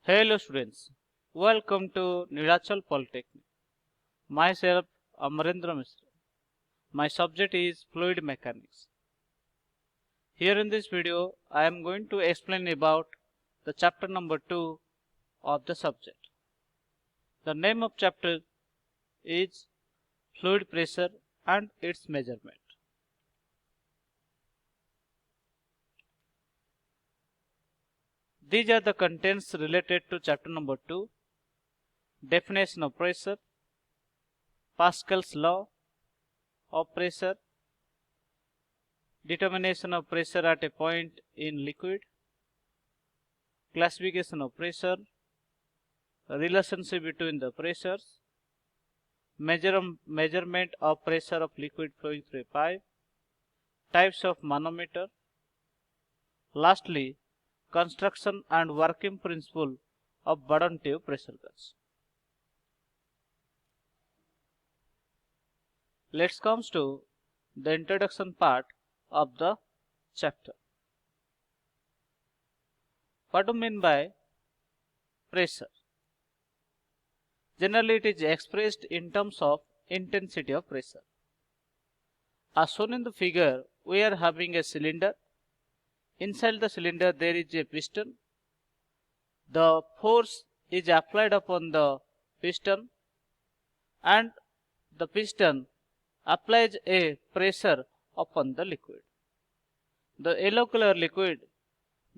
Hello students, welcome to Nilachal Polytechnic. Myself Amarendra Mishra. My subject is fluid mechanics. Here in this video, I am going to explain about the chapter number 2 of the subject. The name of chapter is fluid pressure and its measurement. These are the contents related to chapter number 2. Definition of pressure, Pascal's law of pressure, determination of pressure at a point in liquid, classification of pressure, relationship between the pressures, measurement of pressure of liquid flowing through a pipe, types of manometer, lastly construction and working principle of bottom tube pressure gauge. Let's come to the introduction part of the chapter. What do you mean by pressure? Generally, it is expressed in terms of intensity of pressure. As shown in the figure, we are having a cylinder. Inside the cylinder, there is a piston. The force is applied upon the piston, and the piston applies a pressure upon the liquid. The yellow color liquid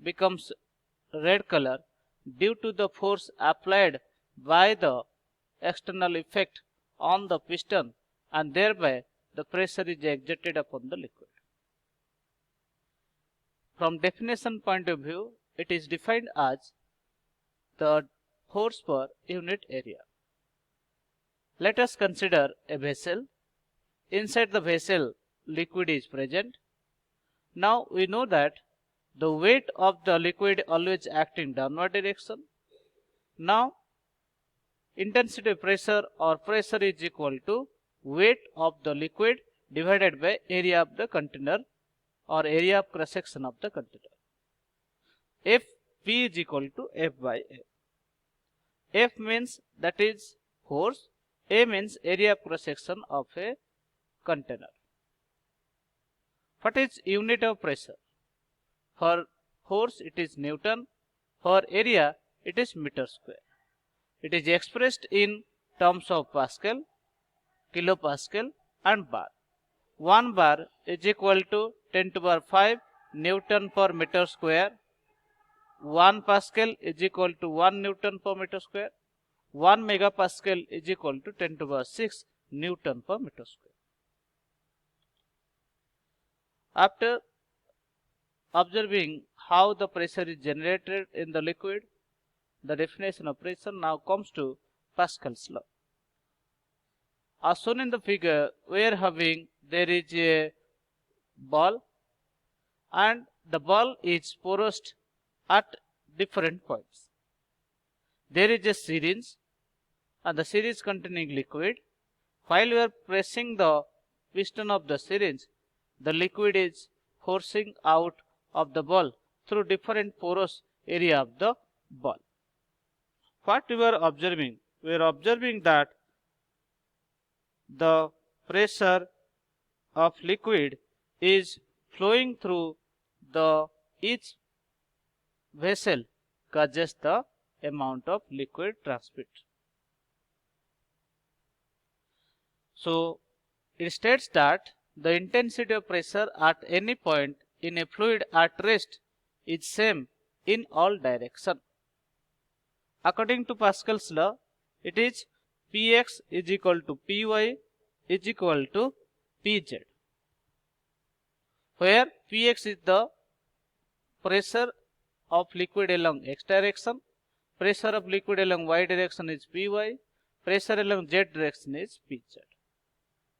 becomes red color due to the force applied by the external effect on the piston, and thereby the pressure is exerted upon the liquid. From definition point of view, it is defined as the force per unit area. Let us consider a vessel. Inside the vessel, liquid is present. Now we know that the weight of the liquid always acts in downward direction. Now intensity of pressure or pressure is equal to weight of the liquid divided by area of the container or area of cross section of the container. F P is equal to F by A. F means that is force, A means area of cross section of a container. What is unit of pressure? For force it is Newton, for area it is meter square. It is expressed in terms of Pascal, kilopascal and bar. 1 bar is equal to 10 to the power 5 Newton per meter square. 1 Pascal is equal to 1 Newton per meter square. 1 megapascal is equal to 10 to the power 6 Newton per meter square. After observing how the pressure is generated in the liquid, the definition of pressure now comes to Pascal's law. As shown in the figure, we are having there is a ball and the ball is porous at different points. There is a syringe and the syringe containing liquid. While we are pressing the piston of the syringe, the liquid is forcing out of the ball through different porous area of the ball. What we are observing? We are observing that the pressure of liquid is flowing through the each vessel causes the amount of liquid transmit. So it states that the intensity of pressure at any point in a fluid at rest is same in all directions. According to Pascal's law, it is Px is equal to Py is equal to Pz, where Px is the pressure of liquid along x direction, pressure of liquid along y direction is Py, pressure along z direction is Pz.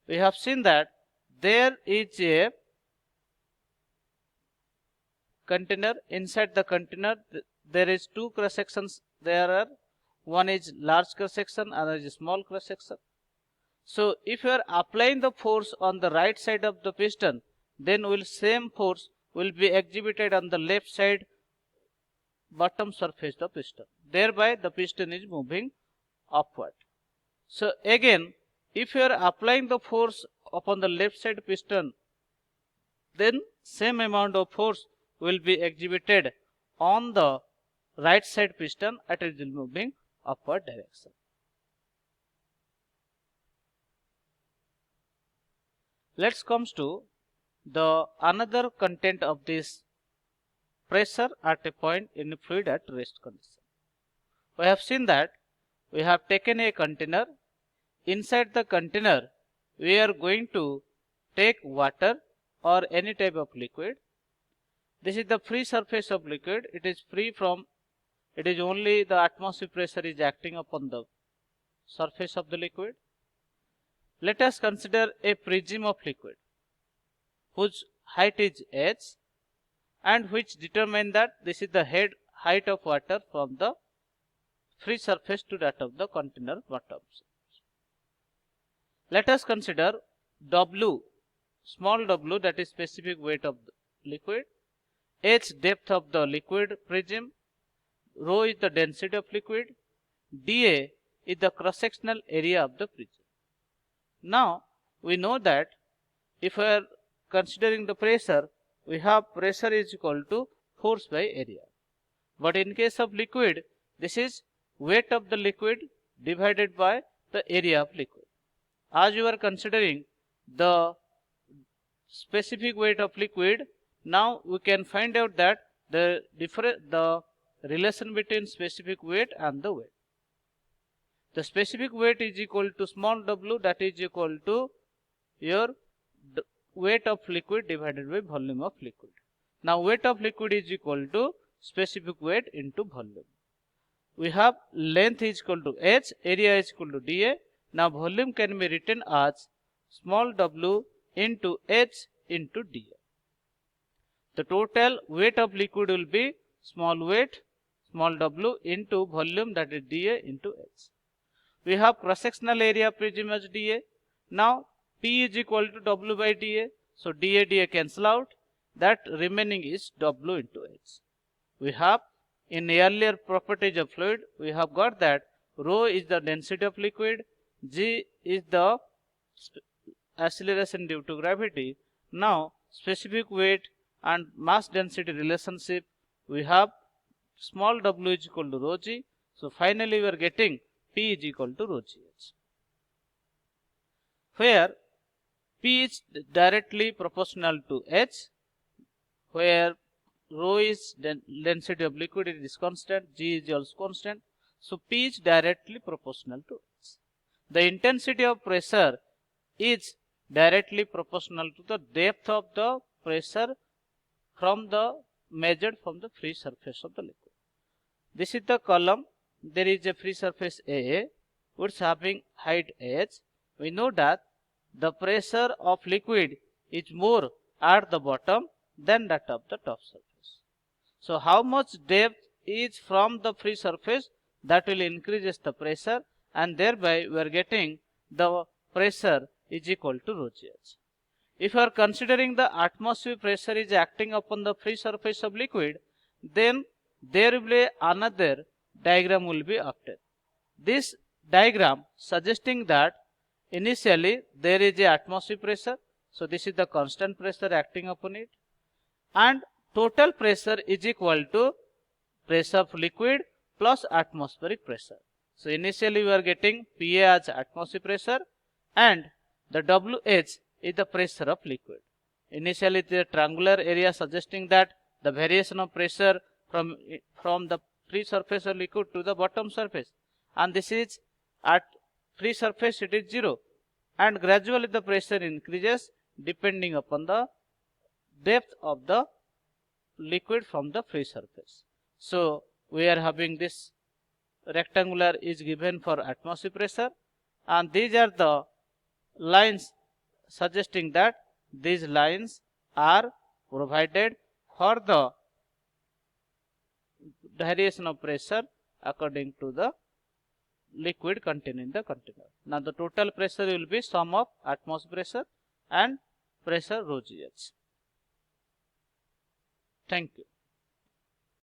We have seen that there is a container. Inside the container there is two cross sections. There are one is large cross section, another is small cross section. So if you are applying the force on the right side of the piston, then same force will be exhibited on the left side bottom surface of the piston. Thereby the piston is moving upward. So again, if you are applying the force upon the left side piston, then same amount of force will be exhibited on the right side piston at it is moving upward direction. Let's comes to the another content of this pressure at a point in a fluid at rest condition. We have seen that we have taken a container. Inside the container we are going to take water or any type of liquid. This is the free surface of liquid. It is only the atmospheric pressure is acting upon the surface of the liquid. Let us consider a prism of liquid whose height is h and which determine that this is the head height of water from the free surface to that of the container bottom. Let us consider W, small w, that is specific weight of the liquid, h depth of the liquid prism, rho is the density of liquid, dA is the cross-sectional area of the prism. Now we know that if we are considering the pressure, we have pressure is equal to force by area. But in case of liquid, this is weight of the liquid divided by the area of liquid. As you are considering the specific weight of liquid, now we can find out that the relation between specific weight and the weight. The specific weight is equal to small w, that is equal to your weight of liquid divided by volume of liquid. Now weight of liquid is equal to specific weight into volume. We have length is equal to h, area is equal to dA. Now volume can be written as small w into h into dA. The total weight of liquid will be small weight, small w into volume, that is dA into h. We have cross-sectional area prism as dA. Now P is equal to W by dA. So dA cancel out. That remaining is W into H. We have in earlier properties of fluid, we have got that rho is the density of liquid, G is the acceleration due to gravity. Now specific weight and mass density relationship, we have small w is equal to rho G. So finally we are getting P is equal to rho GH, where P is directly proportional to H, where rho is density of liquid, it is constant, G is also constant. So P is directly proportional to H. The intensity of pressure is directly proportional to the depth of the pressure measured from the free surface of the liquid. This is the column. There is a free surface A which is having height h. We know that the pressure of liquid is more at the bottom than that of the top surface. So how much depth is from the free surface, that will increases the pressure, and thereby we are getting the pressure is equal to rho GH. If you are considering the atmospheric pressure is acting upon the free surface of liquid, then there will be another diagram will be obtained. This diagram suggesting that initially there is a atmospheric pressure, so this is the constant pressure acting upon it, and total pressure is equal to pressure of liquid plus atmospheric pressure. So initially we are getting PA as atmospheric pressure and the WH is the pressure of liquid. Initially the triangular area suggesting that the variation of pressure from the free surface of liquid to the bottom surface, and this is at free surface it is 0, and gradually the pressure increases depending upon the depth of the liquid from the free surface. So we are having this rectangular is given for atmospheric pressure, and these are the lines suggesting that these lines are provided for the variation of pressure according to the liquid contained in the container. Now the total pressure will be sum of atmospheric pressure and pressure rho GH. Thank you.